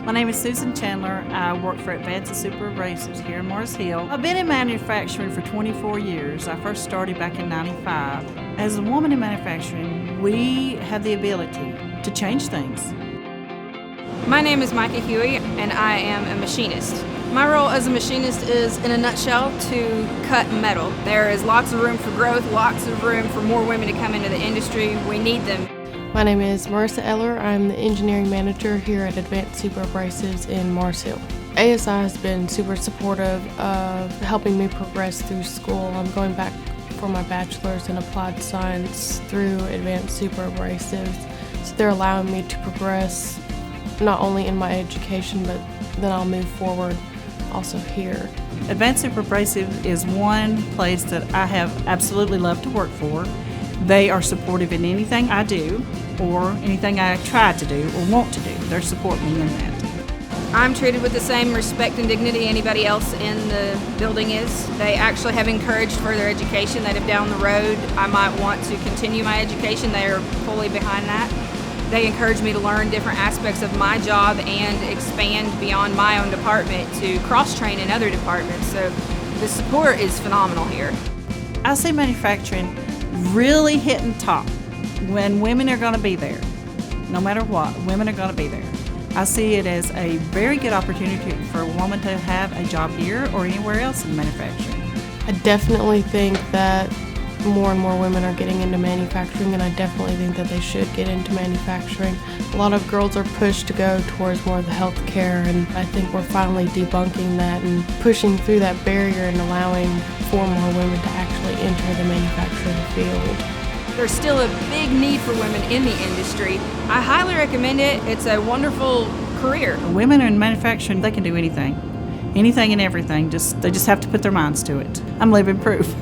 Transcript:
My name is Susan Chandler. I work for Advanced Superabrasives here in Morris Hill. I've been in manufacturing for 24 years. I first started back in '95. As a woman in manufacturing, we have the ability to change things. My name is Micah Huey, and I am a machinist. My role as a machinist is, in a nutshell, to cut metal. There is lots of room for growth, lots of room for more women to come into the industry. We need them. My name is Marissa Eller. I'm the engineering manager here at Advanced Superabrasives in Morris Hill. ASI has been super supportive of helping me progress through school. I'm going back for my bachelor's in applied science through Advanced Superabrasives. So they're allowing me to progress not only in my education, but then I'll move forward also here. Advanced Superabrasives is one place that I have absolutely loved to work for. They are supportive in anything I do or anything I try to do or want to do. They support me in that. I'm treated with the same respect and dignity anybody else in the building is. They actually have encouraged further education, that if down the road I might want to continue my education, they are fully behind that. They encourage me to learn different aspects of my job and expand beyond my own department to cross-train in other departments. So the support is phenomenal here. I see manufacturing really hitting top when women are going to be there. No matter what, women are going to be there. I see it as a very good opportunity for a woman to have a job here or anywhere else in manufacturing. I definitely think that more and more women are getting into manufacturing, and I definitely think that they should get into manufacturing. A lot of girls are pushed to go towards more of the healthcare, and I think we're finally debunking that and pushing through that barrier and allowing for more women to actually enter the manufacturing field. There's still a big need for women in the industry. I highly recommend it. It's a wonderful career. Women in manufacturing, they can do anything and everything. They just have to put their minds to it. I'm living proof.